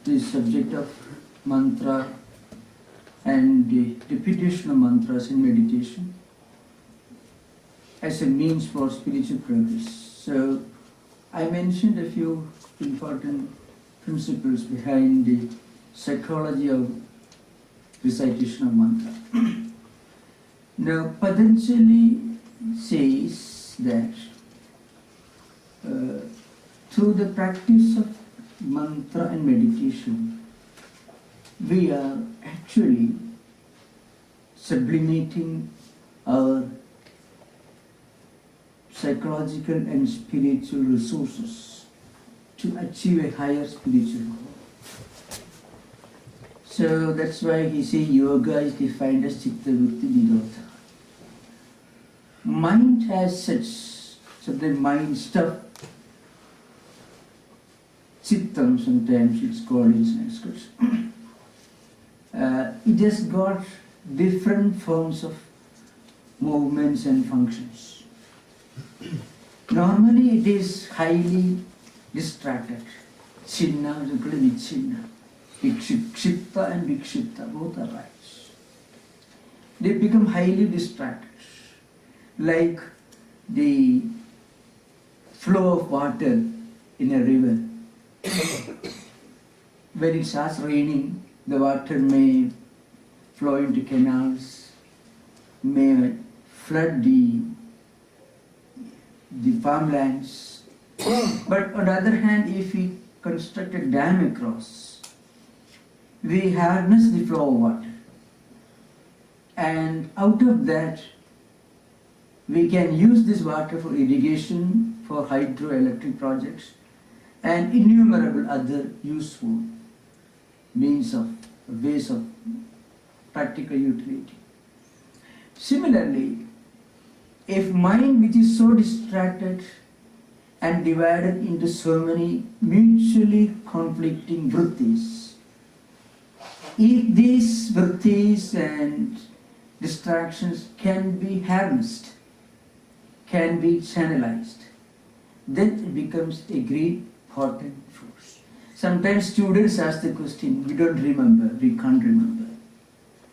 the subject of mantra and the repetition of mantras in meditation as a means for spiritual progress. So I mentioned a few important principles behind the psychology of recitation of mantra. Now Patanjali says that through the practice of mantra and meditation, we are actually sublimating our psychological and spiritual resources to achieve a higher spiritual goal. So that's why he says yoga is defined as chitta vritti nirodha. Mind as such, so the mind stuff, chittam sometimes it's called in Sanskrit. It has got different forms of movements and functions. Normally it is highly distracted. Chinna, vichinna. Vikshipta and vikshipta, both are right. They become highly distracted. Like the flow of water in a river. When it starts raining, the water may flow into canals, may flood the farmlands. But on the other hand, if we construct a dam across, we harness the flow of water. And out of that, we can use this water for irrigation, for hydroelectric projects, and innumerable other useful means of ways of practical utility. Similarly, if mind which is so distracted and divided into so many mutually conflicting vrittis, if these vrittis and distractions can be harnessed, can be channelized, then it becomes a great potent force. Sometimes students ask the question, we don't remember, we can't remember.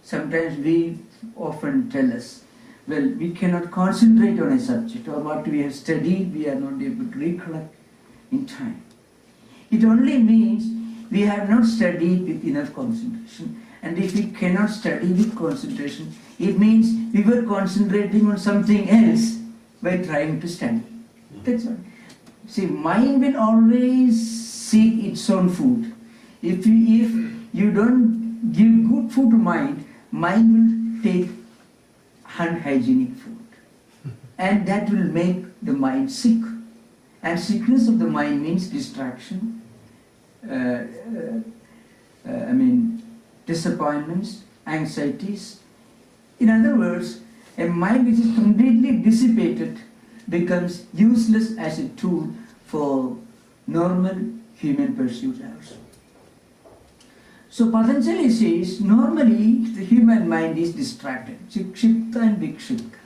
Sometimes we often tell us, well, we cannot concentrate on a subject, or what we have studied, we are not able to recollect in time. It only means we have not studied with enough concentration. And if we cannot study with concentration, it means we were concentrating on something else by trying to study. That's all. See, mind will always seek its own food. If you don't give good food to mind, mind will take unhygienic food. And that will make the mind sick. And sickness of the mind means distraction, disappointments, anxieties. In other words, a mind which is completely dissipated becomes useless as a tool for normal human pursuit also. So Patanjali says, normally the human mind is distracted, chikshipta and vikshipta,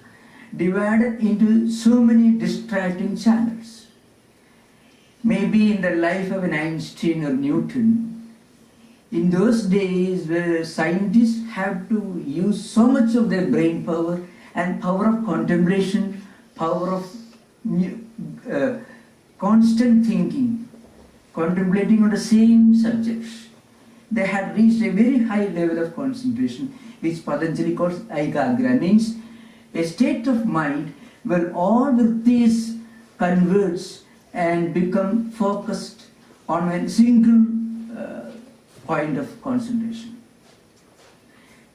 divided into so many distracting channels. Maybe in the life of an Einstein or Newton, in those days where scientists have to use so much of their brain power and power of contemplation, power of constant thinking, contemplating on the same subjects, they had reached a very high level of concentration, which Patanjali calls ekagra, means a state of mind where all vrittis converge and become focused on a single point of concentration.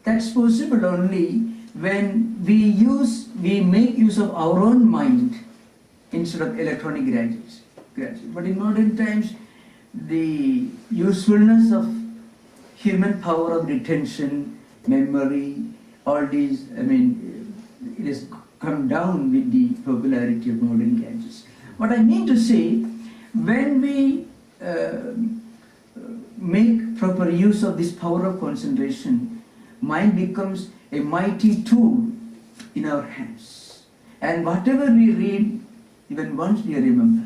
That's possible only when we make use of our own mind instead of electronic gadgets. But in modern times, the usefulness of human power of retention, memory, all these, it has come down with the popularity of modern gadgets. What I mean to say, when we make proper use of this power of concentration, mind becomes a mighty tool in our hands. And whatever we read, even once we remember.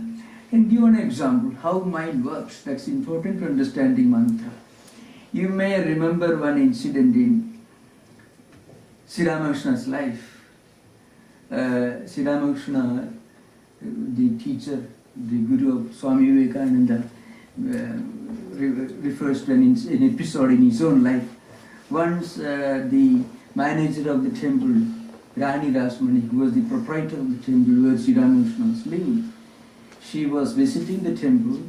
can give an example how mind works. That's important to understanding mantra. You may remember one incident in Sri Ramakrishna's life. Sri Ramakrishna, the teacher, the guru of Swami Vivekananda, refers to an episode in his own life. Once the manager of the temple, Rani Rasmani, who was the proprietor of the temple where Sri Ramakrishna was living, she was visiting the temple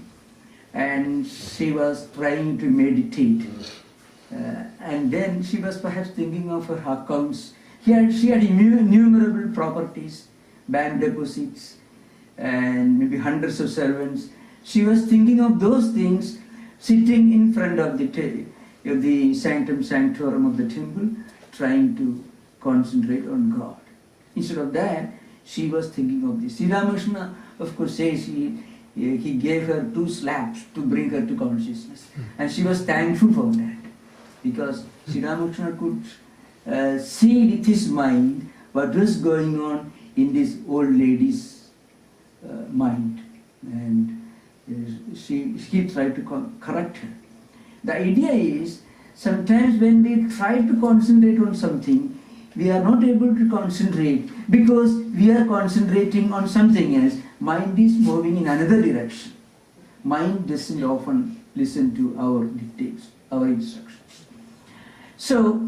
and she was trying to meditate. And then she was perhaps thinking of her accounts. She had innumerable properties, bank deposits, and maybe hundreds of servants. She was thinking of those things sitting in front of the sanctum sanctorum of the temple, trying to concentrate on God. Instead of that, she was thinking of this. Sri Ramakrishna, of course, says he gave her 2 slaps to bring her to consciousness. And she was thankful for that, because Sri Ramakrishna could see with his mind what was going on in this old lady's mind. And he tried to correct her. The idea is, sometimes when we try to concentrate on something, we are not able to concentrate because we are concentrating on something else. Mind is moving in another direction. Mind doesn't often listen to our dictates, our instructions. So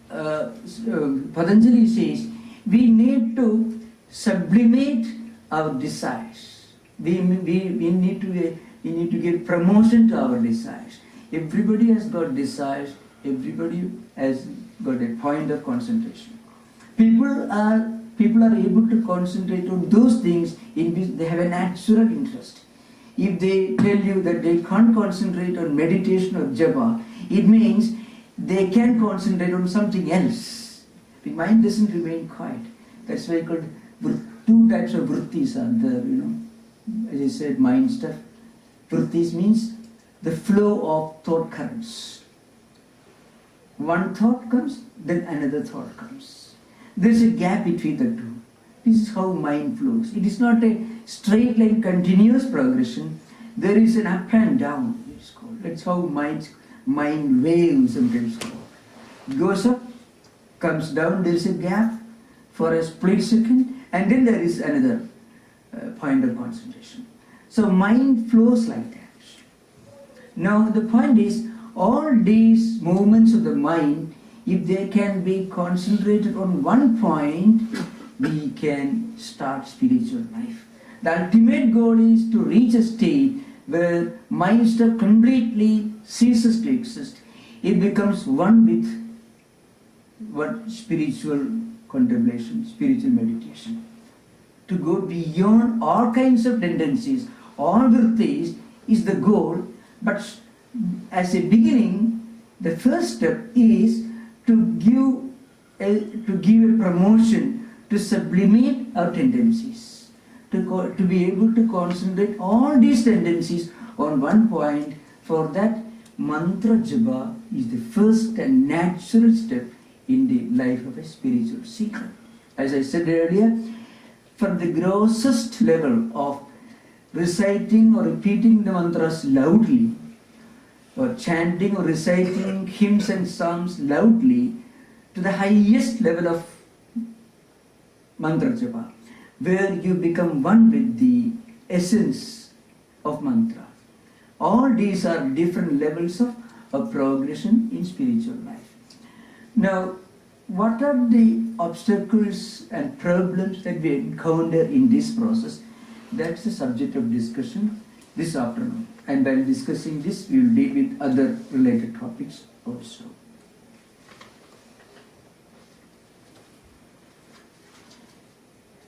Patanjali says we need to sublimate our desires. We need to give promotion to our desires. Everybody has got desires. Everybody has got a point of concentration. People are able to concentrate on those things in which they have a natural interest. If they tell you that they can't concentrate on meditation or japa, it means they can concentrate on something else. The mind doesn't remain quiet. That's why called 2 types of vrittis are there, As I said, mind stuff. Vrittis means the flow of thought currents. One thought comes, then another thought comes. There is a gap between the two. This is how mind flows. It is not a straight line, continuous progression. There is an up and down, it's called. That's how mind waves sometimes called. It goes up, comes down, there is a gap for a split second, and then there is another point of concentration. So mind flows like that. Now the point is, all these movements of the mind, if they can be concentrated on one point, we can start spiritual life. The ultimate goal is to reach a state where mind stuff completely ceases to exist. It becomes one with what spiritual contemplation, spiritual meditation. To go beyond all kinds of tendencies, all vrittis is the goal, but as a beginning, the first step is to give a promotion, to sublimate our tendencies, to be able to concentrate all these tendencies on one point. For that, mantra japa is the first and natural step in the life of a spiritual seeker. As I said earlier, for the grossest level of reciting or repeating the mantras loudly, or chanting or reciting hymns and psalms loudly, to the highest level of mantra japa, where you become one with the essence of mantra. All these are different levels of progression in spiritual life. Now, what are the obstacles and problems that we encounter in this process? That's the subject of discussion this afternoon. And while discussing this, we will deal with other related topics also.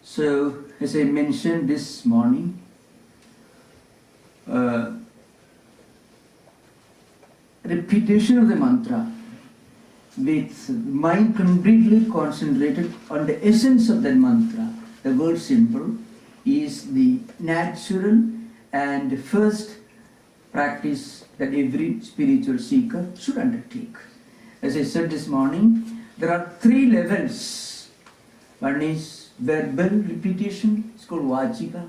So, as I mentioned this morning, repetition of the mantra with mind completely concentrated on the essence of that mantra, the word simple, is the natural and the first practice that every spiritual seeker should undertake. As I said this morning, there are 3 levels. One is verbal repetition, it's called vachika.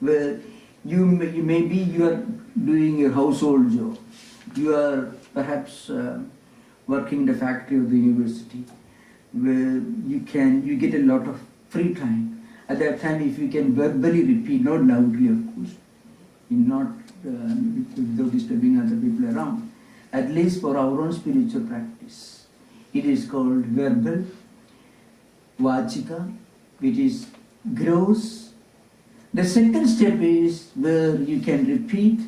where maybe you are doing your household job, you are perhaps working in the factory of the university, where you get a lot of free time. At that time, if you can verbally repeat, not loudly of course, not without disturbing other people around, at least for our own spiritual practice, it is called verbal vachika, which is gross. The second step is where you can repeat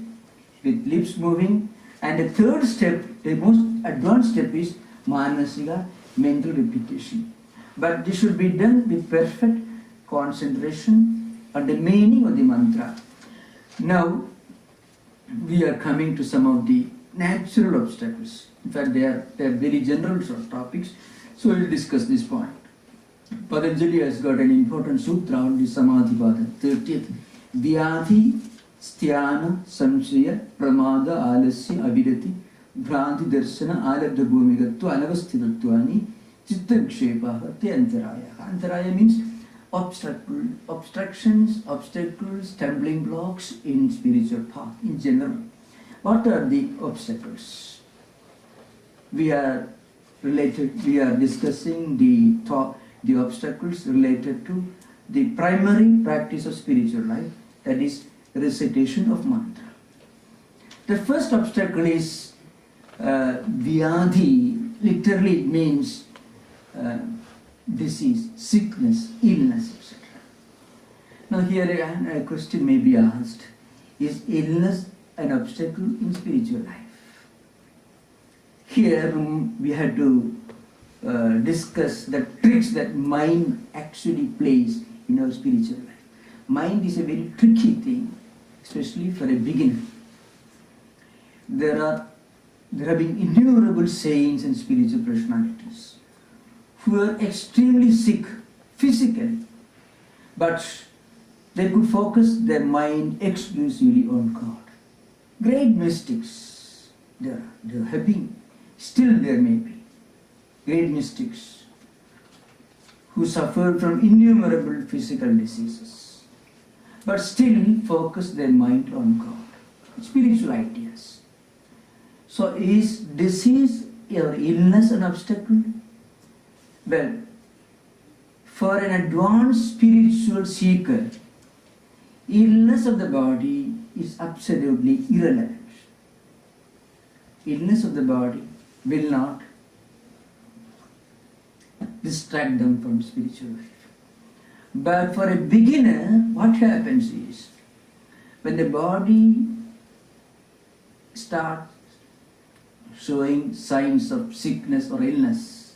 with lips moving, and the third step, the most advanced step, is manasika, mental repetition. But this should be done with perfect concentration on the meaning of the mantra. Now we are coming to some of the natural obstacles. In fact, they are very general sort of topics, so we will discuss this point. Patanjali has got an important sutra on the Samadhipada, 30th. Vyadhi, Sthana, Samshaya, Pramada, Alasya, Avirati, Bhranti, Darshana, Alabdha Bhumigatva, Anavasthitattvani, Chitta Vikshepaha, Te Antaraya. Antaraya means obstructions, obstacles, stumbling blocks in spiritual path in general. What are the obstacles? We are discussing the obstacles related to the primary practice of spiritual life, that is recitation of mantra. The first obstacle is vyadhi. Literally it means disease, sickness, illness, etc. Now here a question may be asked: is illness an obstacle in spiritual life? Here we had to discuss the tricks that mind actually plays in our spiritual life. Mind is a very tricky thing, especially for a beginner. There have been innumerable saints and spiritual personalities who are extremely sick physically, but they could focus their mind exclusively on God. Great mystics, there have been, still there may be, great mystics who suffered from innumerable physical diseases, but still focus their mind on God, spiritual ideas. So is disease or illness an obstacle? Well, for an advanced spiritual seeker, illness of the body is absolutely irrelevant. Illness of the body will not distract them from spiritual life. But for a beginner, what happens is, when the body starts showing signs of sickness or illness,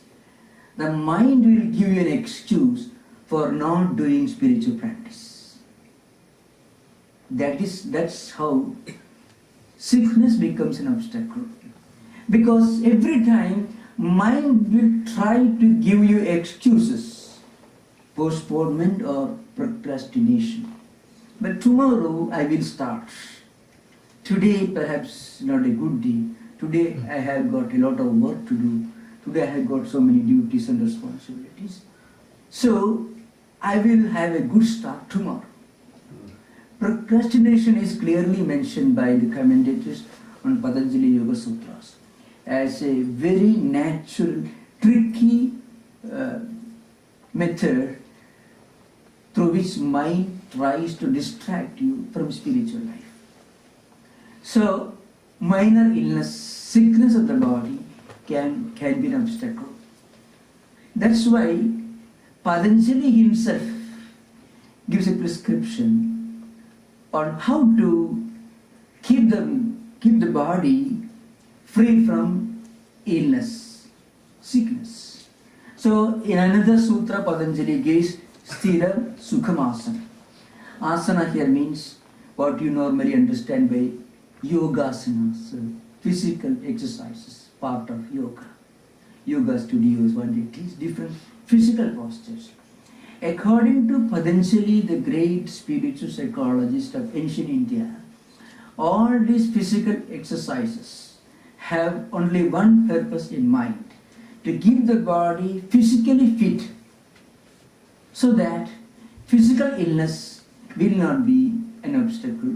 the mind will give you an excuse for not doing spiritual practice. That's how sickness becomes an obstacle. Because every time mind will try to give you excuses, postponement or procrastination. But tomorrow I will start. Today perhaps not a good day. Today I have got a lot of work to do. Today I have got so many duties and responsibilities. So I will have a good start tomorrow. Procrastination is clearly mentioned by the commentators on Patanjali Yoga Sutras as a very natural, tricky method through which mind tries to distract you from spiritual life. So minor illness, sickness of the body can be an obstacle. That's why Patanjali himself gives a prescription on how to keep the body free from illness, sickness. So in another sutra, Patanjali gives Sthira Sukham Asana. Asana here means what you normally understand by yogasanas, physical exercises, part of yoga. Yoga studios, one day teach different physical postures. According to Patanjali, the great spiritual psychologist of ancient India, all these physical exercises have only one purpose in mind: to keep the body physically fit so that physical illness will not be an obstacle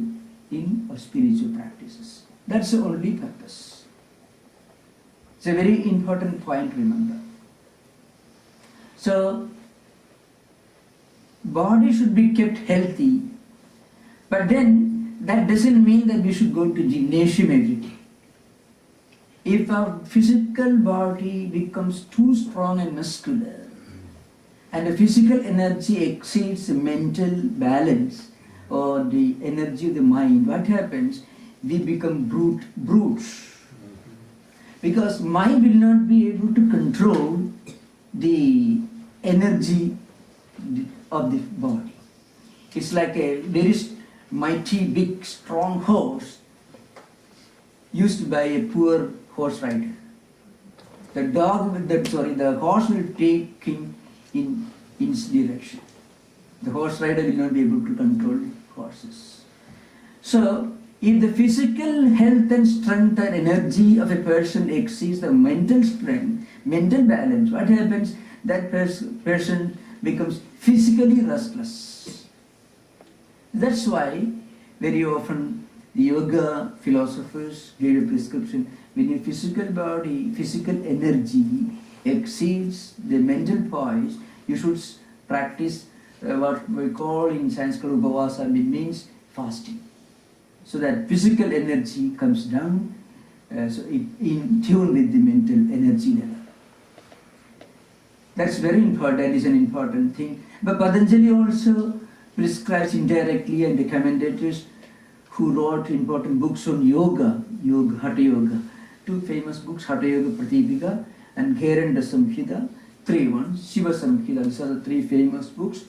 in our spiritual practices. That's the only purpose. It's a very important point, remember. So, body should be kept healthy, but then that doesn't mean that we should go to gymnasium every day. If our physical body becomes too strong and muscular, and the physical energy exceeds the mental balance or the energy of the mind, what happens? We become brutes. Because mind will not be able to control the energy of the body. It's like a very mighty, big, strong horse used by a poor horse rider. The horse will take him in its direction. The horse rider will not be able to control horses. So, if the physical health and strength and energy of a person exceeds the mental strength, mental balance, what happens? That person becomes physically restless. That's why very often the yoga philosophers give a prescription: when your physical body, physical energy exceeds the mental poise, you should practice what we call in Sanskrit upavasa, which means fasting. So that physical energy comes down, in tune with the mental energy level. That's very important, is an important thing. But Patanjali also prescribes indirectly, and the commentators who wrote important books on yoga, Hatha Yoga, two famous books, Hatha Yoga Pratipika and Gheranda Samhita, three ones, Shiva Samhita. These are the three famous books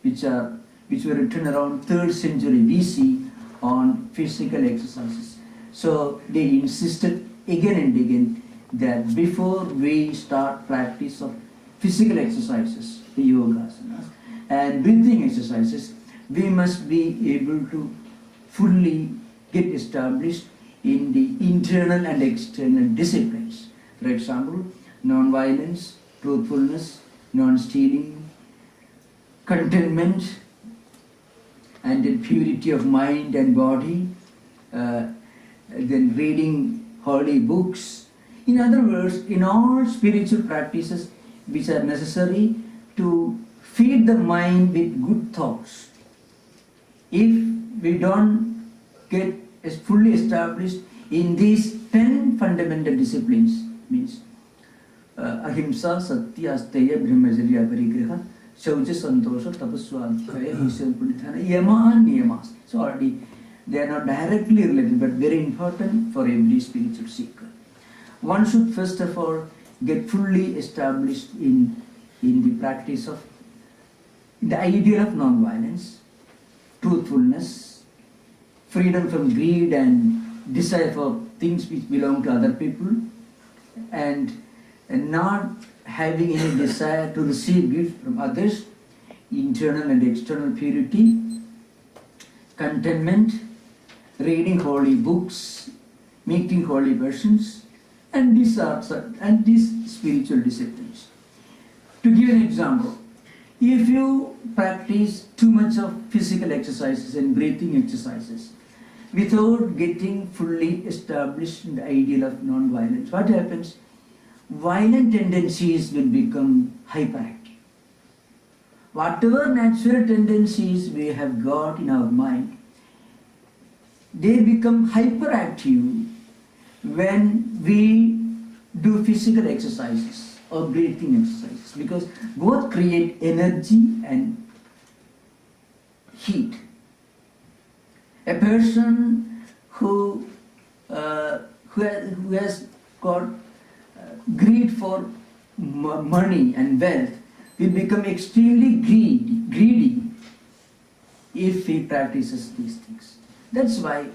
which were written around 3rd century BC on physical exercises. So they insisted again and again that before we start practice of physical exercises, the yogasanas, and breathing exercises, we must be able to fully get established in the internal and external disciplines. For example, non-violence, truthfulness, non-stealing, contentment, and then purity of mind and body, then reading holy books. In other words, in all spiritual practices which are necessary to feed the mind with good thoughts, if we don't get fully established in these 10 fundamental disciplines, means ahimsa, satya, asteya, brahmacharya, parigraha, shaucha, santosha, tapaswadhyaya, iswara pranidhana, yama and niyamas. So already they are not directly related, but very important for every spiritual seeker. One should first of all get fully established in the practice of the ideal of non-violence, truthfulness, freedom from greed and desire for things which belong to other people, and not having any desire to receive gifts from others, internal and external purity, contentment, reading holy books, meeting holy persons, and these spiritual disciplines. To give an example, if you practice too much of physical exercises and breathing exercises without getting fully established in the ideal of non-violence, what happens? Violent tendencies will become hyperactive. Whatever natural tendencies we have got in our mind, they become hyperactive when we do physical exercises or breathing exercises, because both create energy and heat. A person who has got greed for money and wealth will become extremely greedy if he practices these things. That's why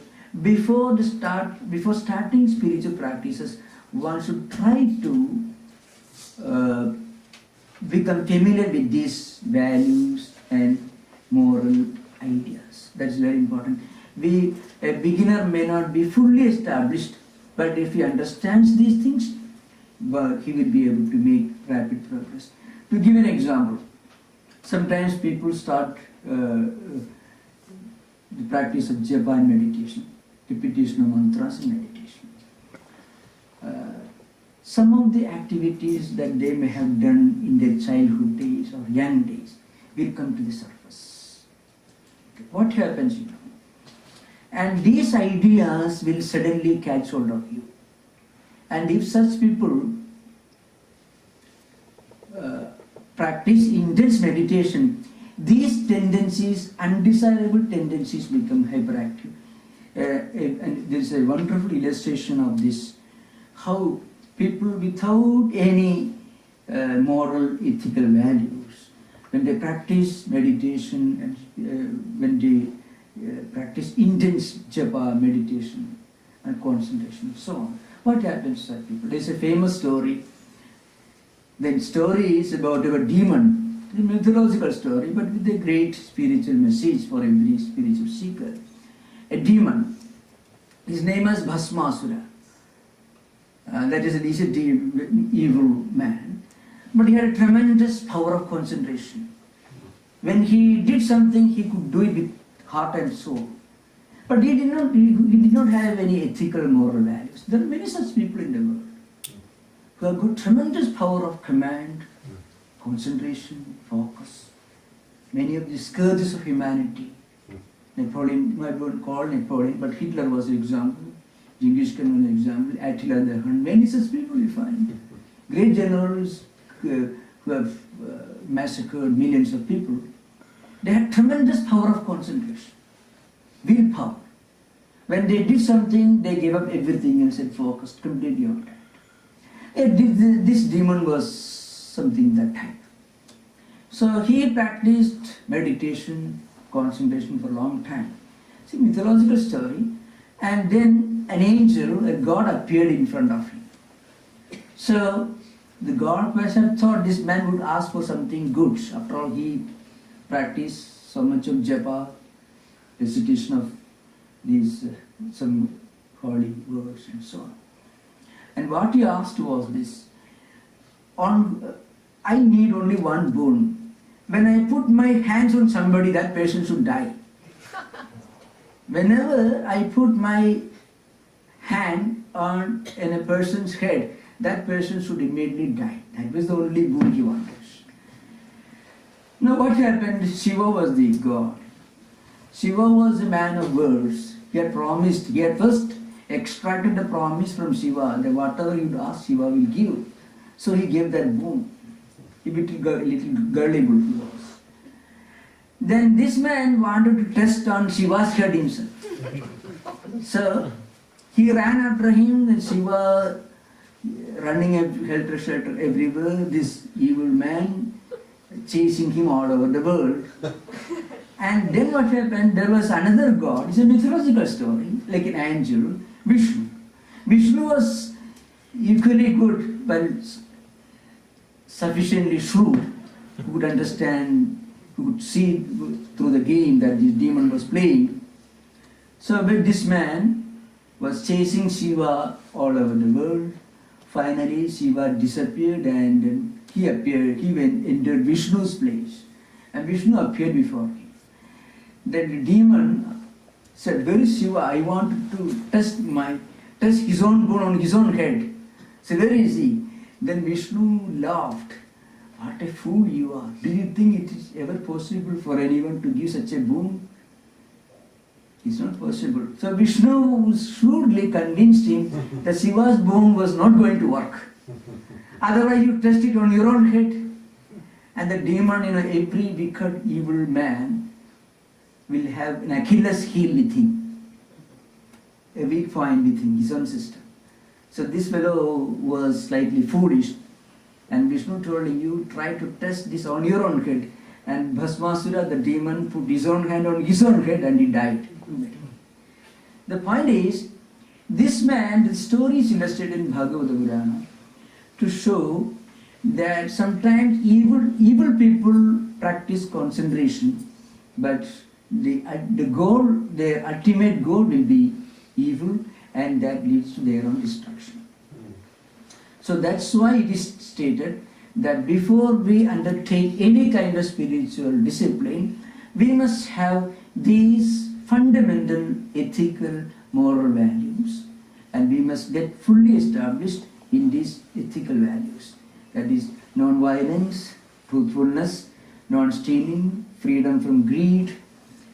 before starting spiritual practices, one should try to become familiar with these values and moral ideas. That's very important. A beginner may not be fully established, but if he understands these things, he will be able to make rapid progress. To give an example, sometimes people start the practice of japa and meditation, repetition of mantras and meditation. Some of the activities that they may have done in their childhood days or young days will come to the surface. What happens, you know? And these ideas will suddenly catch hold of you. And if such people practice intense meditation, these tendencies, undesirable tendencies, become hyperactive. And there is a wonderful illustration of this, how people without any moral, ethical values, when they practice meditation and when they practice intense japa, meditation and concentration and so on, what happens to such people? There is a famous story. The story is about a demon, a mythological story, but with a great spiritual message for every spiritual seeker. A demon, his name is Bhasmasura. That is an evil man. But he had a tremendous power of concentration. When he did something, he could do it with heart and soul. But he did not have any ethical, moral values. There are many such people in the world who have got tremendous power of command, concentration, focus. Many of the scourges of humanity. Napoleon, I won't call Napoleon, but Hitler was an example. Genghis Khan was an example. Attila the Hun. Many such people we find. Great generals who have massacred millions of people. They had tremendous power of concentration, willpower. When they did something, they gave up everything else and focused completely on that. This demon was something that type. So he practiced meditation, concentration for a long time. It's a mythological story. And then an angel, a god, appeared in front of him. So the god person thought this man would ask for something good. After all, he practiced so much of japa, recitation of these some holy words and so on. And what he asked was this: I need only one boon. When I put my hands on somebody, that person should die. Whenever I put my hand on a person's head, that person should immediately die. That was the only boon he wanted. Now what happened? Shiva was the god. Shiva was a man of words. He had promised, he had first extracted the promise from Shiva that whatever you ask, Shiva will give. So he gave that boon. A little gullible he was. Then this man wanted to test on Shiva's head himself. So he ran after him, and Shiva running helter-skelter everywhere, this evil man chasing him all over the world. And then what happened, there was another god, it's a mythological story, like an angel, Vishnu. Vishnu was equally good, but sufficiently shrewd, who could understand, who could see through the game that this demon was playing. So but this man was chasing Shiva all over the world. Finally Shiva disappeared and he appeared, he entered Vishnu's place. And Vishnu appeared before him. Then the demon said, "Where is Shiva? I want to test his own bone on his own head." So where is he? Then Vishnu laughed. "What a fool you are. Do you think it is ever possible for anyone to give such a boon? It's not possible." So Vishnu shrewdly convinced him that Shiva's boon was not going to work. Otherwise you test it on your own head. And the demon, every wicked, evil man will have an Achilles heel with him, a weak point with him, his own system. So this fellow was slightly foolish, and Vishnu told him, "You try to test this on your own head." And Bhasmasura, the demon, put his own hand on his own head and he died. The point is, this man, the story is illustrated in Bhagavad Purana to show that sometimes evil people practice concentration, but the goal, their ultimate goal will be evil, and that leads to their own destruction. So that's why it is stated that before we undertake any kind of spiritual discipline, we must have these fundamental ethical moral values, and we must get fully established in these ethical values. That is non-violence, truthfulness, non-stealing, freedom from greed,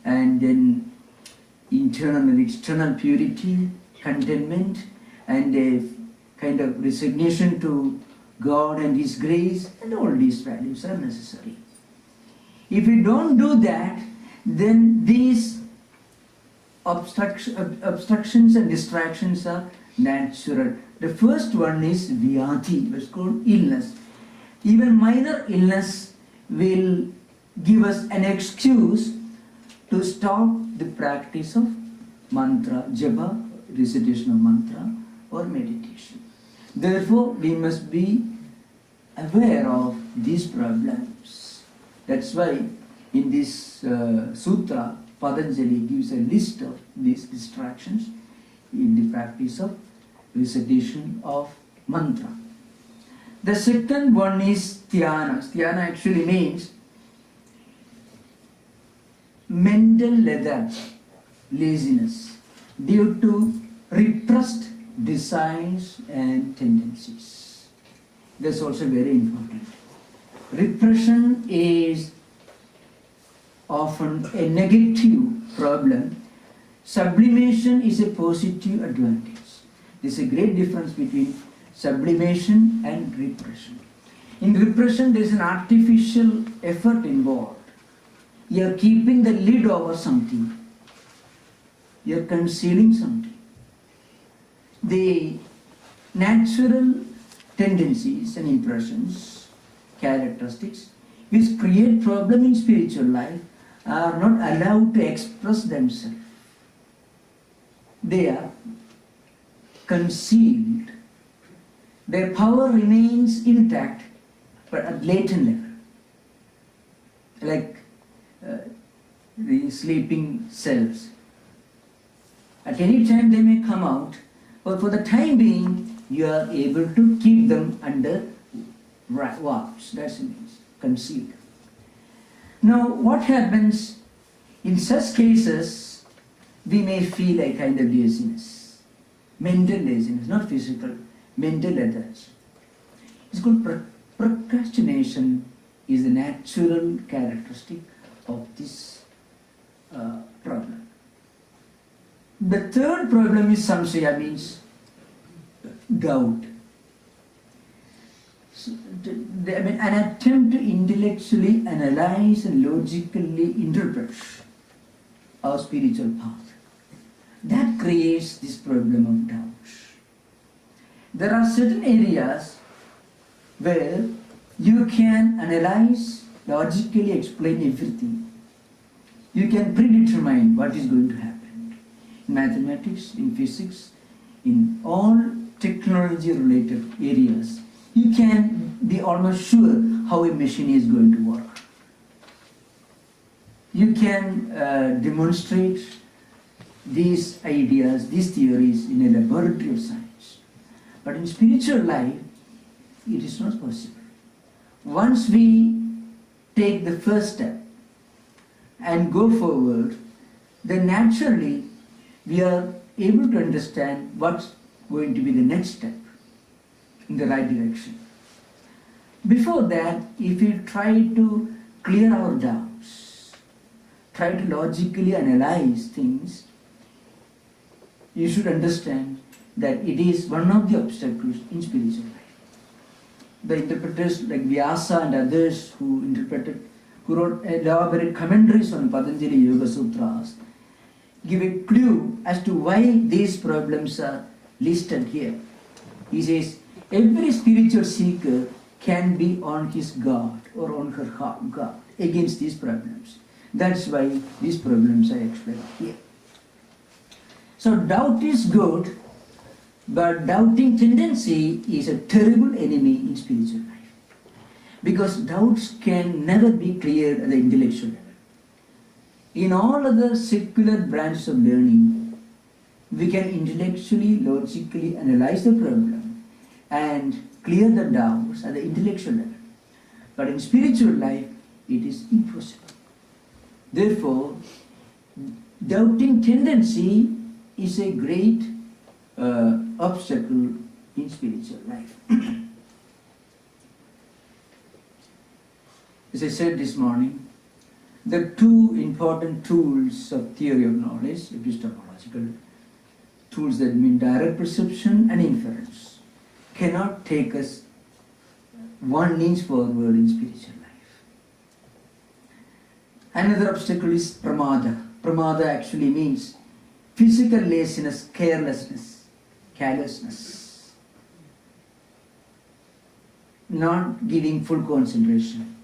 and then internal and external purity, contentment, and a kind of resignation to God and His grace, and all these values are necessary. If we don't do that, then these obstructions and distractions are natural. The first one is vyadhi, it's called illness. Even minor illness will give us an excuse to stop the practice of mantra, japa, recitation of mantra or meditation. Therefore, we must be aware of these problems. That's why in this sutra, Patanjali gives a list of these distractions in the practice of recitation of mantra. The second one is dhyana. Dhyana actually means mental lethargy, laziness, due to repressed desires and tendencies. That's also very important. Repression is often a negative problem. Sublimation is a positive advantage. There's a great difference between sublimation and repression. In repression, there's an artificial effort involved. You're keeping the lid over something. You're concealing something. The natural tendencies and impressions, characteristics, which create problem in spiritual life, are not allowed to express themselves. They are concealed. Their power remains intact, but at latent level, like the sleeping cells. At any time they may come out, but for the time being, you are able to keep them under wraps. That's what it means, concealed. Now, what happens in such cases? We may feel a kind of laziness, mental laziness, not physical, mental lethargy. It's called procrastination. Is the natural characteristic of this problem. The third problem is samshaya, means doubt. So, an attempt to intellectually analyze and logically interpret our spiritual path. That creates this problem of doubt. There are certain areas where you can analyze, logically explain everything. You can predetermine what is going to happen. In mathematics, in physics, in all technology-related areas, you can be almost sure how a machine is going to work. You can demonstrate these ideas, these theories in a laboratory of science. But in spiritual life, it is not possible. Once we take the first step and go forward, then naturally we are able to understand what's going to be the next step in the right direction. Before that, if we try to clear our doubts, try to logically analyze things, you should understand that it is one of the obstacles in spiritual life. The interpreters like Vyasa and others who wrote elaborate commentaries on Patanjali Yoga Sutras, give a clue as to why these problems are listed here. He says, every spiritual seeker can be on his guard or on her guard against these problems. That's why these problems are explained here. So doubt is good, but doubting tendency is a terrible enemy in spiritual life. Because doubts can never be cleared at the intellectual level. In all other secular branches of learning, we can intellectually, logically analyze the problem and clear the doubts at the intellectual level. But in spiritual life, it is impossible. Therefore, doubting tendency is a great obstacle in spiritual life. As I said this morning, the two important tools of theory of knowledge, epistemological tools that mean direct perception and inference, cannot take us 1 inch forward in spiritual life. Another obstacle is pramada. Pramada actually means physical laziness, carelessness, carelessness, not giving full concentration,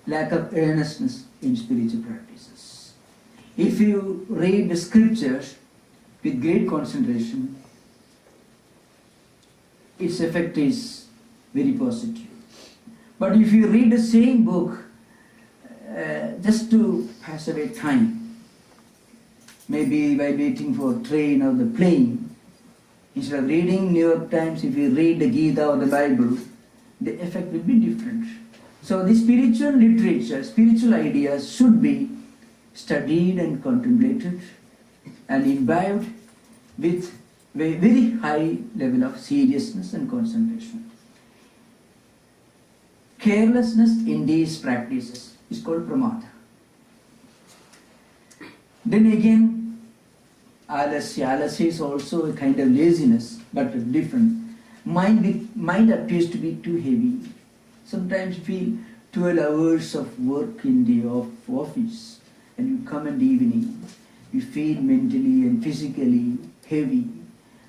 lack of earnestness in spiritual practices. If you read the scriptures with great concentration, its effect is very positive. But if you read the same book just to pass away time, maybe by waiting for a train or the plane, instead of reading New York Times, if you read the Gita or the Bible, the effect will be different. So the spiritual literature, spiritual ideas should be studied and contemplated and imbibed with a very high level of seriousness and concentration. Carelessness in these practices is called pramada. Then again, alasya. Alasya is also a kind of laziness, but different. Mind appears to be too heavy. Sometimes you feel 12 hours of work in the office, and you come in the evening, you feel mentally and physically heavy.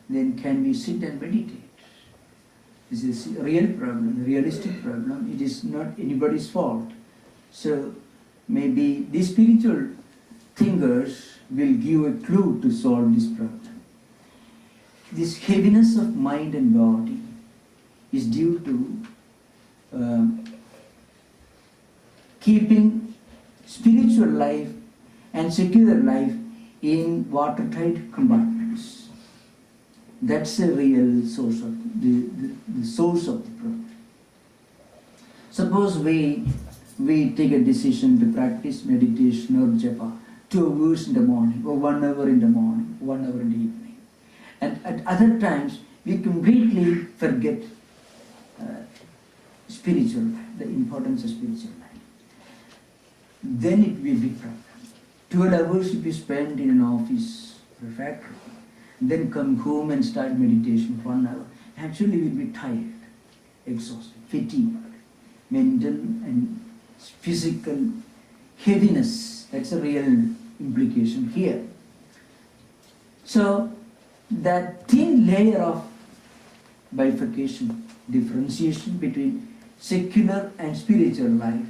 Then can we sit and meditate? This is a real problem, a realistic problem. It is not anybody's fault. So maybe these spiritual thinkers will give a clue to solve this problem. This heaviness of mind and body is due to keeping spiritual life and secular life in watertight compartments. That's a real source of the source of the problem. Suppose we take a decision to practice meditation or japa 2 hours in the morning, or 1 hour in the morning, 1 hour in the evening. And at other times, we completely forget spiritual life, the importance of spiritual life. Then it will be a big problem. 12 hours if you spend in an office or a factory, then come home and start meditation for 1 hour. Actually, you will be tired, exhausted, fatigued, mental and physical heaviness. That's a real implication here. So, that thin layer of bifurcation, differentiation between secular and spiritual life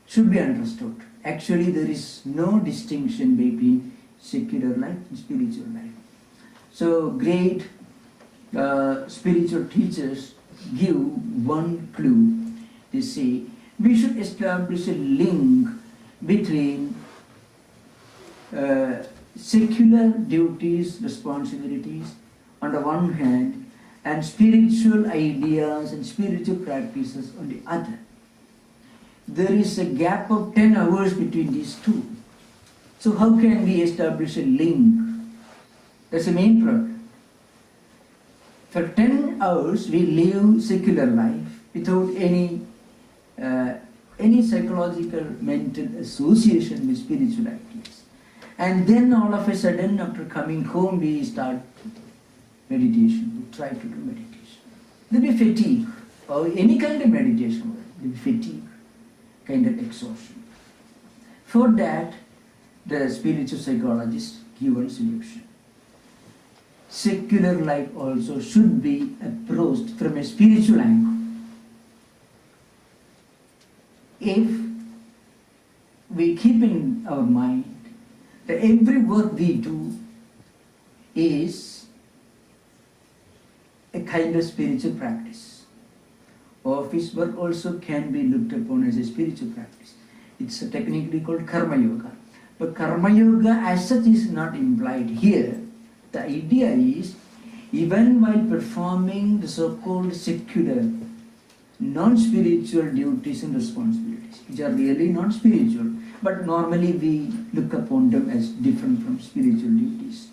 should be understood. Actually, there is no distinction between secular life and spiritual life. So great spiritual teachers give one clue. They say we should establish a link between secular duties, responsibilities on the one hand, and spiritual ideas and spiritual practices on the other. There is a gap of 10 hours between these two. So how can we establish a link? That's the main problem. For 10 hours we live secular life without any psychological, mental association with spiritual ideas. And then all of a sudden, after coming home, we start meditation. We try to do meditation. There will be fatigue, or any kind of meditation. There will be fatigue, kind of exhaustion. For that, the spiritual psychologists give one solution. Secular life also should be approached from a spiritual angle. If we keep in our mind that every work we do is a kind of spiritual practice. Office work also can be looked upon as a spiritual practice. It's technically called karma yoga. But karma yoga as such is not implied here. The idea is, even while performing the so-called secular, non-spiritual duties and responsibilities, which are really non-spiritual, But normally we look upon them as different from spiritual duties,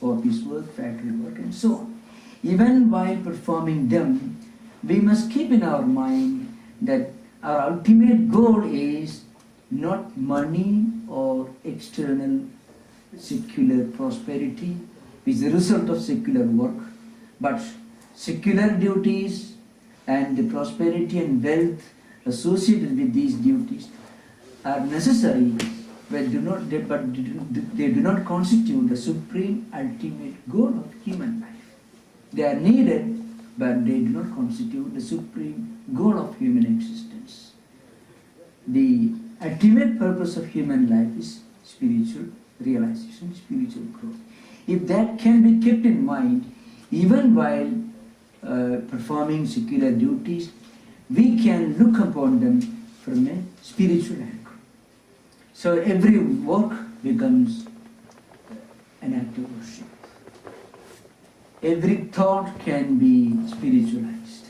office work, factory work, and so on. Even while performing them, we must keep in our mind that our ultimate goal is not money or external secular prosperity, which is the result of secular work, but secular duties and the prosperity and wealth associated with these duties are necessary, but they do not constitute the supreme ultimate goal of human life. They are needed, but they do not constitute the supreme goal of human existence. The ultimate purpose of human life is spiritual realization, spiritual growth. If that can be kept in mind, even while performing secular duties, we can look upon them from a spiritual angle. So every work becomes an act of worship. Every thought can be spiritualized.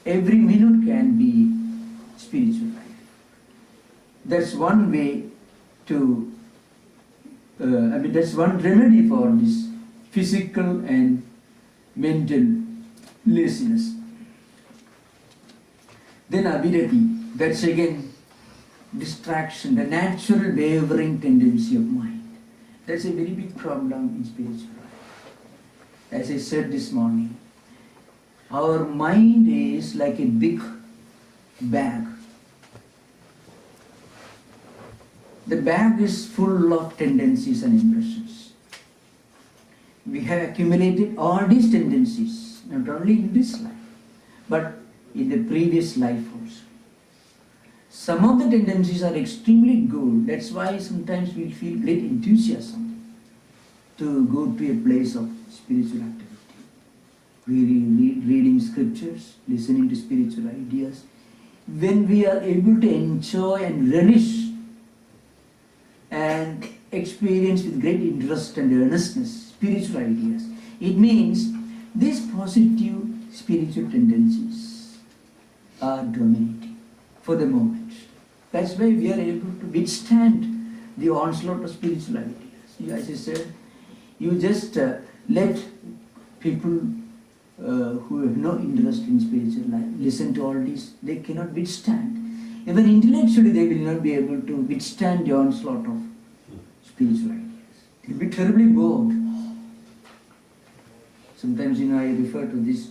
Every minute can be spiritualized. That's one way to, that's one remedy for this physical and mental laziness. Then avidati, that's again distraction, the natural wavering tendency of mind. That's a very big problem in spiritual life. As I said this morning, our mind is like a big bag. The bag is full of tendencies and impressions. We have accumulated all these tendencies, not only in this life, but in the previous life also. Some of the tendencies are extremely good. That's why sometimes we feel great enthusiasm to go to a place of spiritual activity. We read reading scriptures, listening to spiritual ideas. When we are able to enjoy and relish and experience with great interest and earnestness spiritual ideas, it means these positive spiritual tendencies are dominating for the moment. That's why we are able to withstand the onslaught of spiritual ideas. As I said, you just let people who have no interest in spiritual life listen to all this. They cannot withstand. Even intellectually they will not be able to withstand the onslaught of spiritual ideas. They will be terribly bored. Sometimes, I refer to this.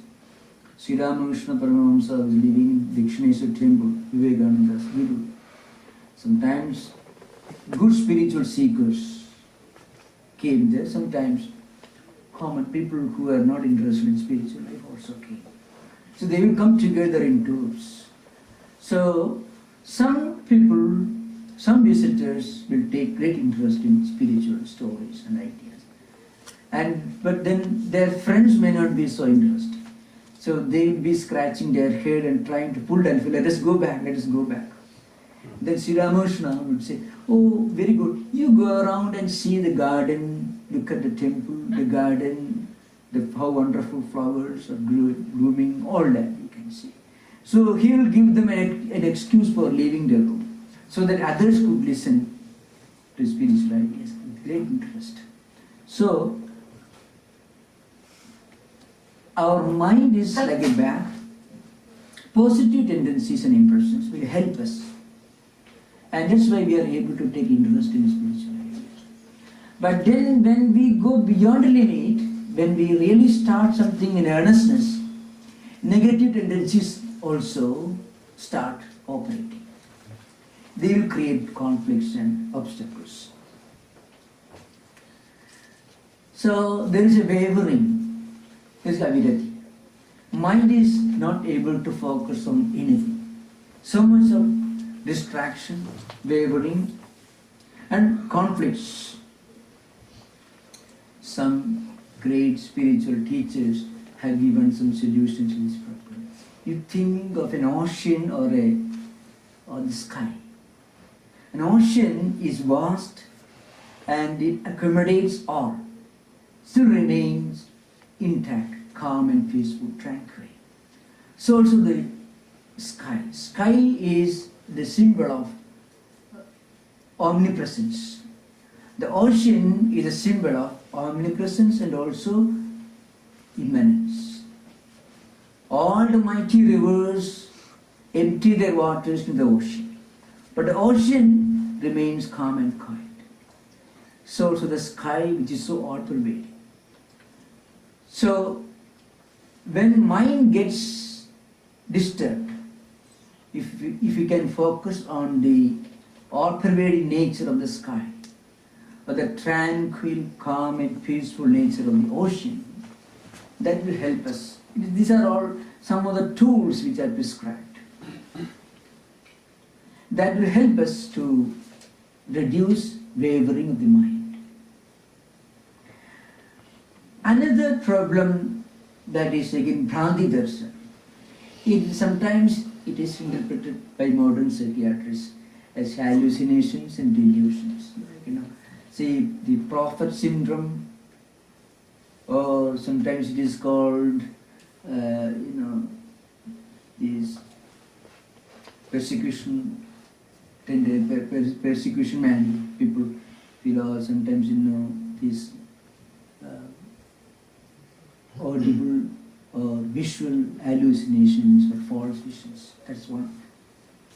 Sri Ramakrishna Paramahamsa was living in Dakshineswar temple, Vivekananda's guru. Sometimes good spiritual seekers came there, sometimes common people who are not interested in spiritual life also came. So they will come together in groups. So some people, some visitors will take great interest in spiritual stories and ideas. But then their friends may not be so interested. So they will be scratching their head and trying to pull them, let us go back, let us go back. Then Sri Ramakrishna would say, oh, very good, you go around and see the garden, look at the temple, the garden, how wonderful flowers are blooming, all that you can see. So he will give them an excuse for leaving the room, so that others could listen to spiritual ideas with great interest. So, our mind is like a bag. Positive tendencies and impressions will help us. And that's why we are able to take interest in spiritual ideas. But then when we go beyond the limit, when we really start something in earnestness, negative tendencies also start operating. They will create conflicts and obstacles. So there is a wavering. This is avidati. Mind is not able to focus on anything. So much of distraction, wavering, and conflicts. Some great spiritual teachers have given some solutions to this problem. You think of an ocean or the sky. An ocean is vast and it accommodates all. Still remains intact, calm and peaceful, tranquil. So also the sky. Sky is the symbol of omnipresence. The ocean is a symbol of omnipresence and also immanence. All the mighty rivers empty their waters in the ocean, but the ocean remains calm and quiet. So also the sky, which is so all-pervading. So when mind gets disturbed, if we can focus on the all-pervading nature of the sky, or the tranquil, calm and peaceful nature of the ocean, that will help us. These are all some of the tools which are prescribed. That will help us to reduce wavering of the mind. Another problem that is again Bhranti Darshan. Sometimes it is interpreted by modern psychiatrists as hallucinations and delusions. See, the prophet syndrome, or sometimes it is called, these persecution man. People feel, sometimes these audible or visual hallucinations or false visions. That's one.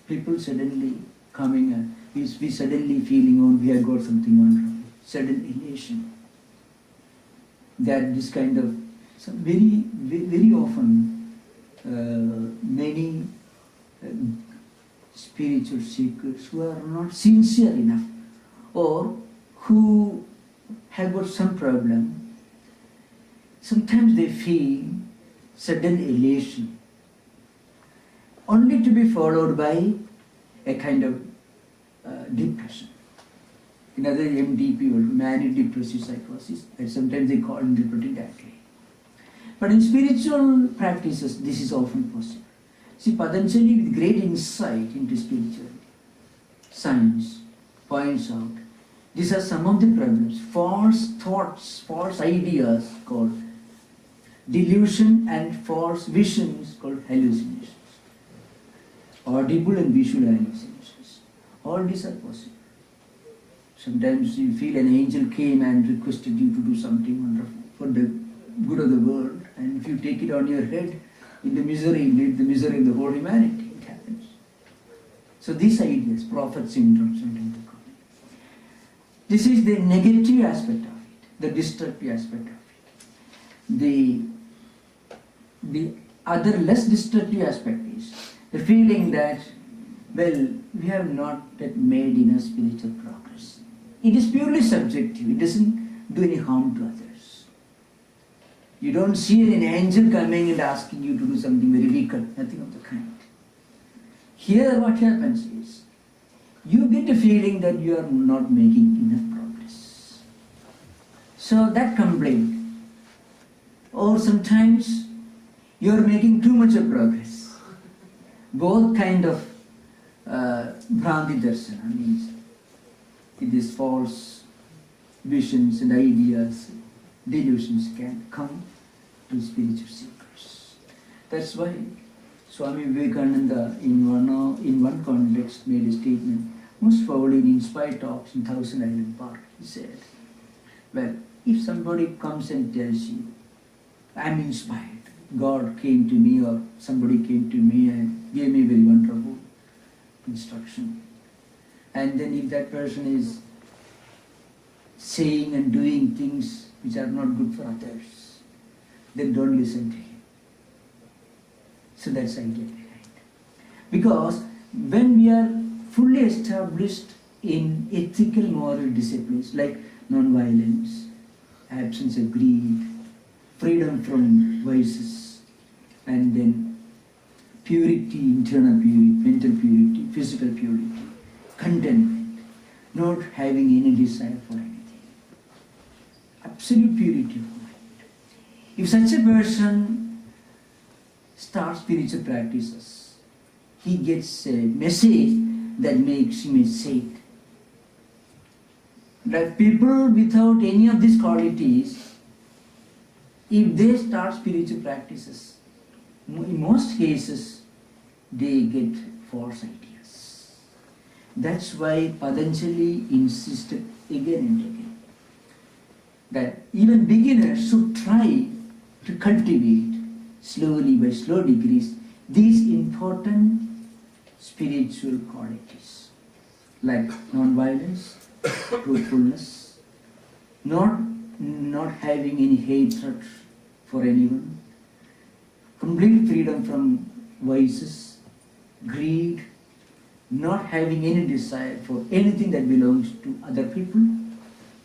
People suddenly coming and we suddenly feeling, we have got something wonderful. Sudden elation. That this kind of, very, very often, many spiritual seekers who are not sincere enough, or who have got some problem, sometimes they feel sudden elation, only to be followed by a kind of depression. In other MDP or manic depressive psychosis, and sometimes they interpret it that way. But in spiritual practices, this is often possible. See, Patanjali, with great insight into spirituality, science, points out these are some of the problems. False thoughts, false ideas called delusion, and false visions called hallucinations. Audible and visual hallucinations. All these are possible. Sometimes you feel an angel came and requested you to do something wonderful for the good of the world, and if you take it on your head, in the misery, lead the misery of the whole humanity, it happens. So these ideas, prophet syndrome, sometimes they call it. This is the negative aspect of it, the destructive aspect of it. The other less destructive aspect is the feeling that, well, we have not yet made enough spiritual progress. It is purely subjective. It doesn't do any harm to others. You don't see an angel coming and asking you to do something very wicked, nothing of the kind. Here what happens is, you get a feeling that you are not making enough progress. So that complaint. Or sometimes you are making too much of progress. Both kind of Bhranti Darsana, means these false visions and ideas, delusions can come to spiritual seekers. That's why Swami Vivekananda in one context made a statement, most probably in Inspired Talks in Thousand Island Park. He said, well, if somebody comes and tells you, I'm inspired, God came to me or somebody came to me and gave me very wonderful instruction. And then if that person is saying and doing things which are not good for others, then don't listen to him. So that's the idea behind. Because when we are fully established in ethical moral disciplines like non-violence, absence of greed, freedom from vices, and then purity, internal purity, mental purity, physical purity, contentment, not having any desire for anything. Absolute purity of mind. If such a person starts spiritual practices, he gets a message that makes him a saint. That people without any of these qualities, if they start spiritual practices, in most cases, they get false ideas. That's why Patanjali insisted again and again that even beginners should try to cultivate slowly by slow degrees these important spiritual qualities like non-violence, truthfulness, not having any hatred for anyone, complete freedom from vices, greed, not having any desire for anything that belongs to other people,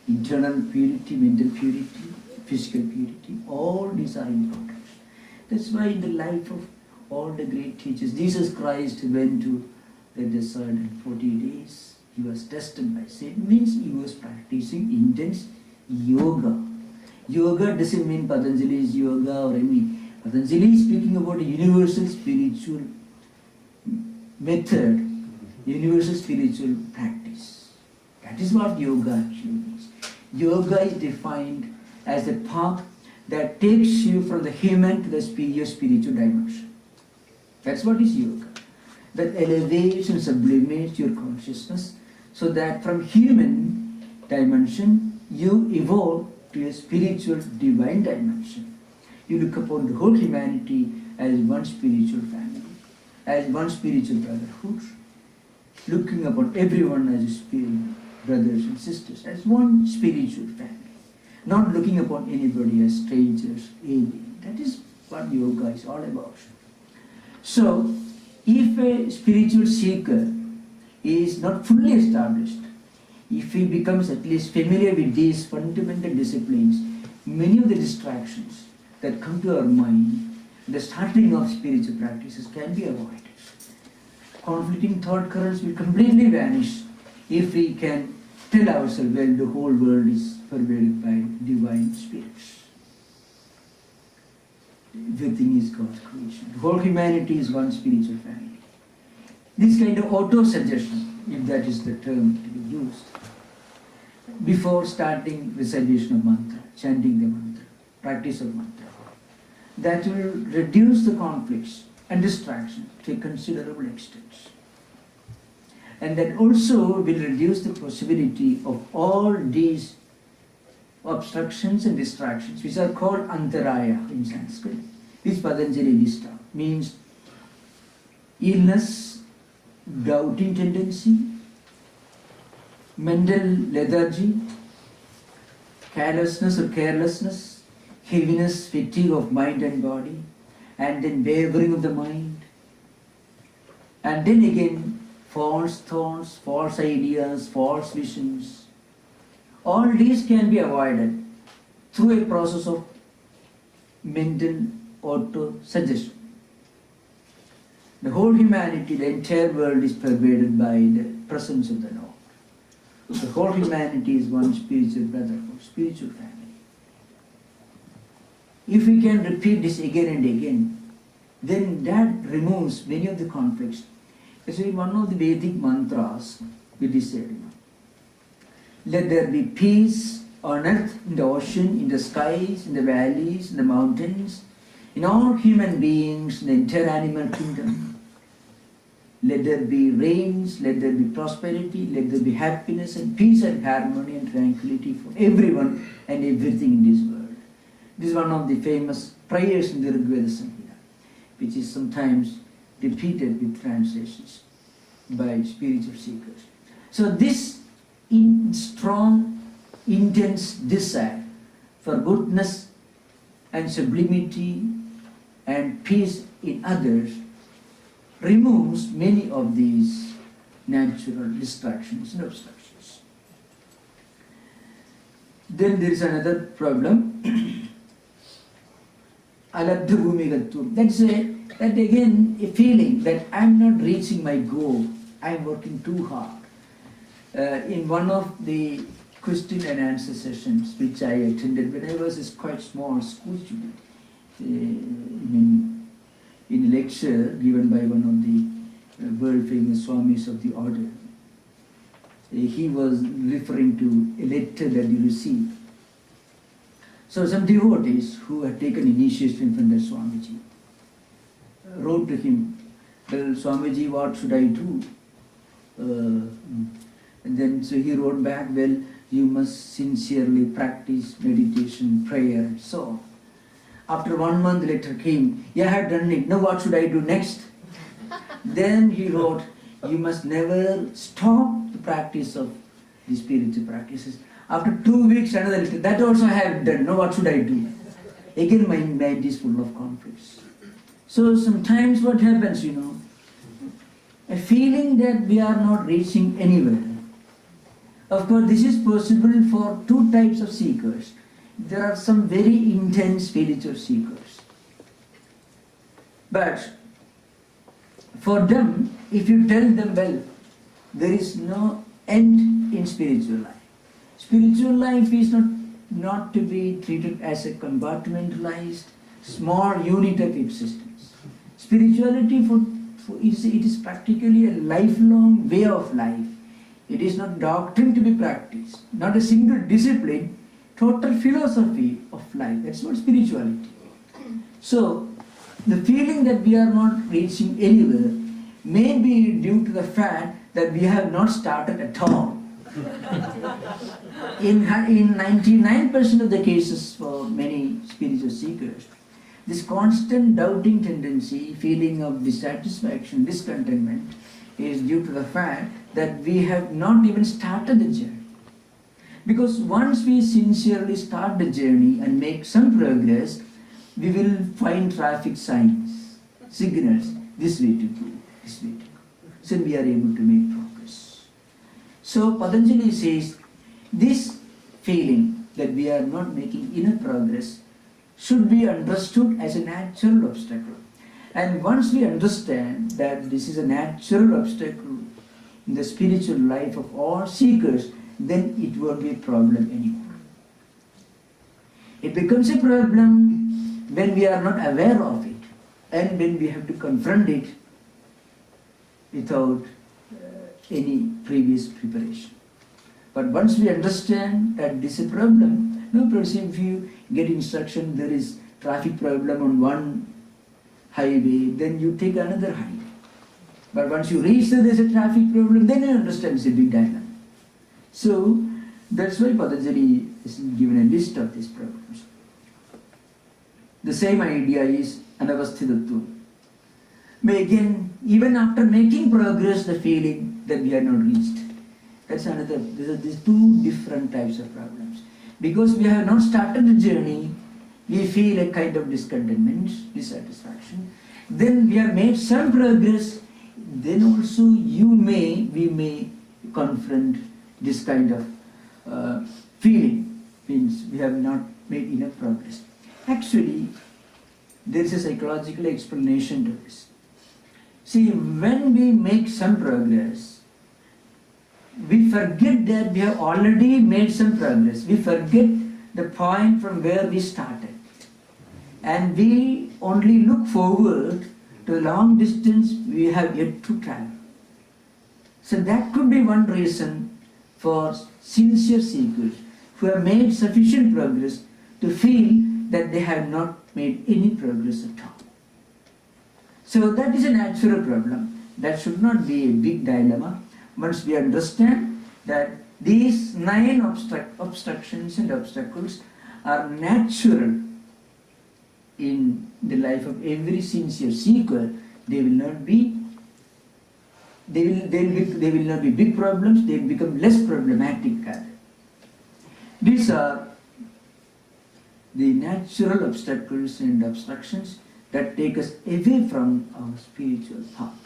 internal purity, mental purity, physical purity, all these are important. That's why in the life of all the great teachers, Jesus Christ went to the desert in 40 days. He was tested by Satan, means he was practicing intense yoga. Yoga doesn't mean Patanjali's yoga or any. Patanjali is speaking about a universal spiritual method, universal spiritual practice. That is what yoga actually means. Yoga is defined as a path that takes you from the human to the spiritual dimension. That's what is yoga. That elevates and sublimates your consciousness so that from human dimension you evolve to a spiritual divine dimension. You look upon the whole humanity as one spiritual family, as one spiritual brotherhood, looking upon everyone as spirit brothers and sisters, as one spiritual family, not looking upon anybody as strangers, alien. That is what yoga is all about. So, if a spiritual seeker is not fully established, if he becomes at least familiar with these fundamental disciplines, many of the distractions that come to our mind, the starting of spiritual practices can be avoided. Conflicting thought currents will completely vanish if we can tell ourselves, well, the whole world is pervaded by divine spirits. Everything is God's creation. The whole humanity is one spiritual family. This kind of auto-suggestion, if that is the term to be used, before starting recitation of mantra, chanting the mantra, practice of mantra, that will reduce the conflicts and distractions to a considerable extent. And that also will reduce the possibility of all these obstructions and distractions, which are called antaraya in Sanskrit, which Patanjali lists down, means illness, doubting tendency, mental lethargy, carelessness or carelessness, heaviness, fatigue of mind and body, and then wavering of the mind, and then again false thoughts, false ideas, false visions. All these can be avoided through a process of mental auto-suggestion. The whole humanity, the entire world is pervaded by the presence of the Lord. The whole humanity is one spiritual brotherhood, spiritual family. If we can repeat this again and again, then that removes many of the conflicts. Actually, one of the Vedic mantras, it is said, let there be peace on earth, in the ocean, in the skies, in the valleys, in the mountains, in all human beings, in the entire animal kingdom. Let there be rains, let there be prosperity, let there be happiness and peace and harmony and tranquility for everyone and everything in this world. This is one of the famous prayers in the Rigveda Samhita, which is sometimes repeated with translations by spiritual seekers. So this strong, intense desire for goodness and sublimity and peace in others removes many of these natural distractions and obstructions. Then there is another problem, alabdha bhumigatvam. That again a feeling that I'm not reaching my goal, I'm working too hard. In one of the question and answer sessions which I attended when I was a quite small school student, in a lecture given by one of the world famous Swamis of the order, he was referring to a letter that he received. So some devotees who had taken initiation from the Swamiji wrote to him, well, Swamiji, what should I do? And then so he wrote back, well, you must sincerely practice meditation, prayer, and so on. After 1 month letter came, yeah, I had done it, now what should I do next? Then he wrote, you must never stop the practice of the spiritual practices. After 2 weeks, another letter, that also I have done, now what should I do? Again my mind is full of conflicts. So sometimes what happens, a feeling that we are not reaching anywhere. Of course, this is possible for two types of seekers. There are some very intense spiritual seekers. But for them, if you tell them, well, there is no end in spiritual life. Spiritual life is not to be treated as a compartmentalized, small unit of existence. Spirituality it is practically a lifelong way of life. It is not doctrine to be practiced, not a single discipline, total philosophy of life. That's what spirituality. So, the feeling that we are not reaching anywhere may be due to the fact that we have not started at all. In 99% of the cases for many spiritual seekers, this constant doubting tendency, feeling of dissatisfaction, discontentment, is due to the fact that we have not even started the journey. Because once we sincerely start the journey and make some progress, we will find traffic signs, signals, this way to go, this way to go. So we are able to make progress. So Patanjali says, this feeling that we are not making enough progress should be understood as a natural obstacle. And once we understand that this is a natural obstacle in the spiritual life of all seekers, then it won't be a problem anymore. It becomes a problem when we are not aware of it and when we have to confront it without any previous preparation. But once we understand that this is a problem, no problem. If you get instruction, there is traffic problem on one highway, then you take another highway. But once you reach there is a traffic problem, then you understand it's a big dilemma. So that's why Patanjali is given a list of these problems. The same idea is anavasthitatva. But again, even after making progress, the feeling that we are not reached. That's another, these two different types of problems. Because we have not started the journey, we feel a kind of discontentment, dissatisfaction. Then we have made some progress, then also we may confront this kind of feeling, means we have not made enough progress. Actually, there is a psychological explanation to this. See, when we make some progress, we forget that we have already made some progress. We forget the point from where we started. And we only look forward to the long distance we have yet to travel. So that could be one reason for sincere seekers who have made sufficient progress to feel that they have not made any progress at all. So that is a natural problem. That should not be a big dilemma. Once we understand that these 9 obstructions and obstacles are natural in the life of every sincere seeker, they will not be big problems, they will become less problematic. These are the natural obstacles and obstructions that take us away from our spiritual path.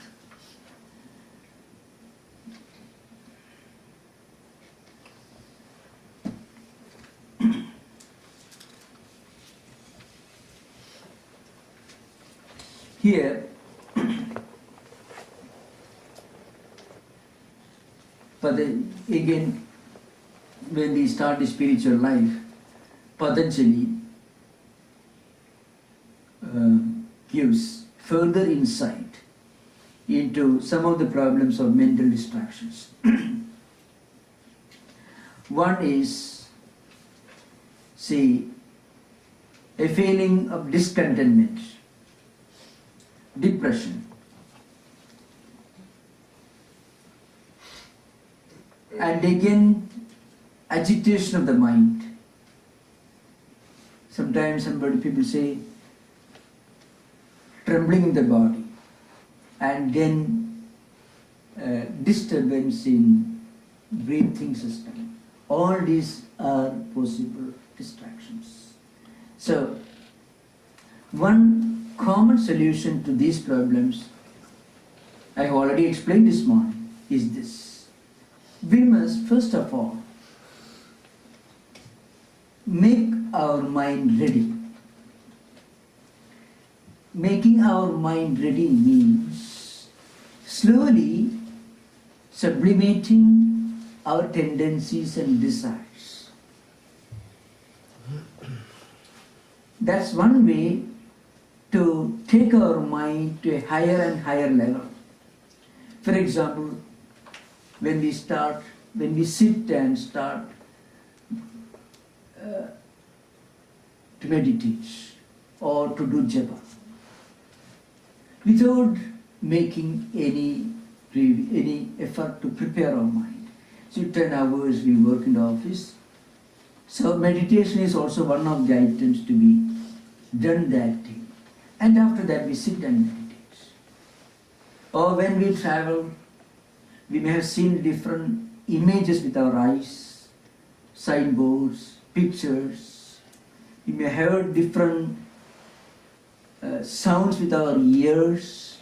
Here, again, when we start the spiritual life, Patanjali gives further insight into some of the problems of mental distractions. One is, see, a feeling of discontentment, depression. and again agitation of the mind. Sometimes people say trembling in the body, and then disturbance in breathing system. All these are possible distractions. So, one common solution to these problems, I have already explained this morning, is this. We must first of all make our mind ready. Making our mind ready means slowly sublimating our tendencies and desires. That's one way to take our mind to a higher and higher level. For example, when we sit and start to meditate or to do japa, without making any effort to prepare our mind. So 10 hours we work in the office. So meditation is also one of the items to be done that day. And after that we sit and meditate. Or when we travel, we may have seen different images with our eyes, signboards, pictures. We may have heard different sounds with our ears.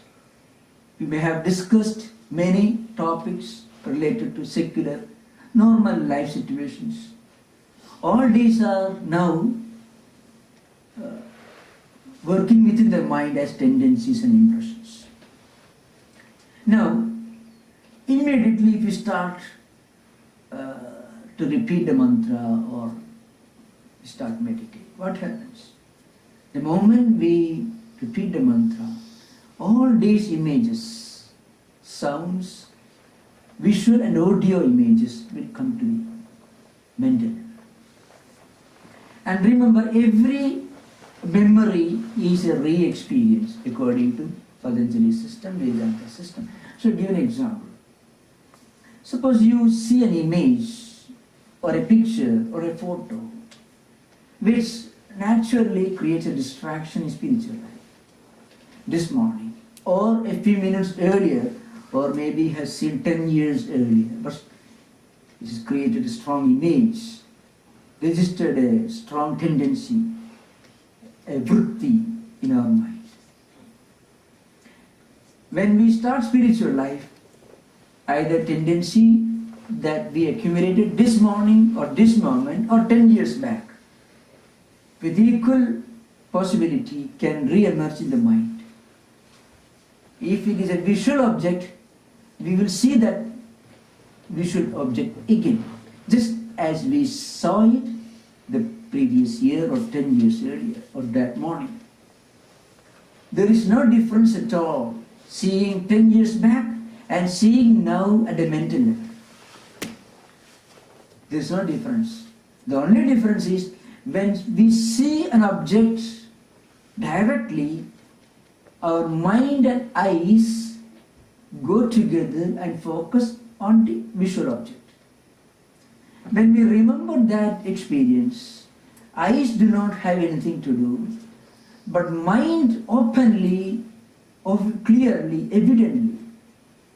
We may have discussed many topics related to secular, normal life situations. All these are now working within the mind as tendencies and impressions. Now, immediately if you start to repeat the mantra or start meditating, what happens? The moment we repeat the mantra, all these images, sounds, visual and audio images will come to the mental. And remember, every memory is a re-experience according to Patanjali system, Vedanta system. So give an example. Suppose you see an image or a picture or a photo which naturally creates a distraction in spiritual life. This morning, or a few minutes earlier, or maybe has seen 10 years earlier, but it has created a strong image, registered a strong tendency, a vritti in our mind. When we start spiritual life, either tendency that we accumulated this morning or this moment or 10 years back, with equal possibility can re-emerge in the mind. If it is a visual object, we will see that visual object again, just as we saw it the previous year or 10 years earlier or that morning. There is no difference at all seeing 10 years back and seeing now at the mental level. There is no difference. The only difference is when we see an object directly, our mind and eyes go together and focus on the visual object. When we remember that experience, eyes do not have anything to do, but mind openly, clearly, evidently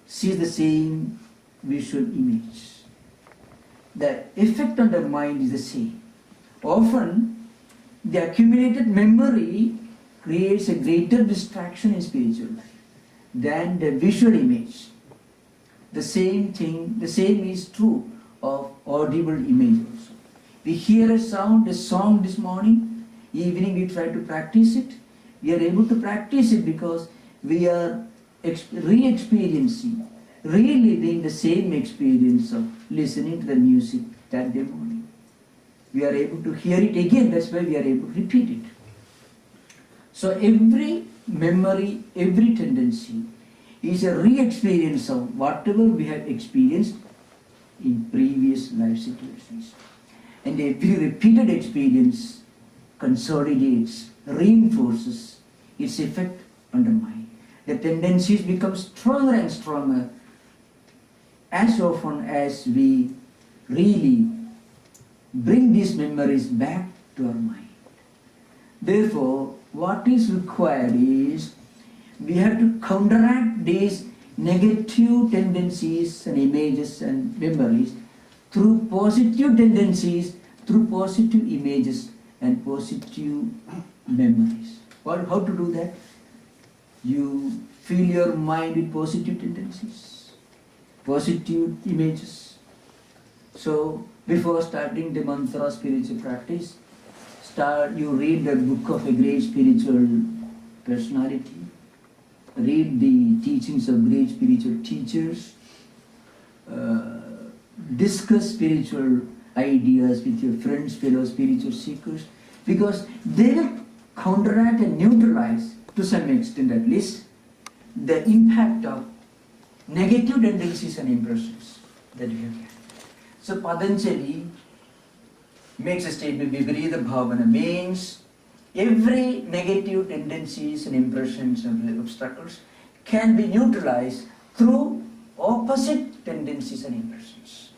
sees the same visual image. The effect on the mind is the same. Often, the accumulated memory creates a greater distraction in spiritual life than the visual image. The same thing, the same is true of audible image also. We hear a sound, a song this morning, evening we try to practice it. We are able to practice it because we are re-experiencing, reliving the same experience of listening to the music that day morning. We are able to hear it again, that's why we are able to repeat it. So every memory, every tendency is a re-experience of whatever we have experienced in previous life situations. And every repeated experience consolidates, reinforces its effect on the mind. The tendencies become stronger and stronger as often as we really bring these memories back to our mind. Therefore, what is required is we have to counteract these negative tendencies and images and memories through positive tendencies, through positive images and positive memories. How to do that? You fill your mind with positive tendencies, positive images. So before starting the mantra spiritual practice, you read the book of a great spiritual personality, read the teachings of great spiritual teachers, discuss spiritual ideas with your friends, fellow spiritual seekers, because they will counteract and neutralize, to some extent at least, the impact of negative tendencies and impressions that you have. So Patanjali makes a statement, Viparita Bhavana, means every negative tendencies and impressions and obstacles can be neutralized through opposite tendencies and impressions.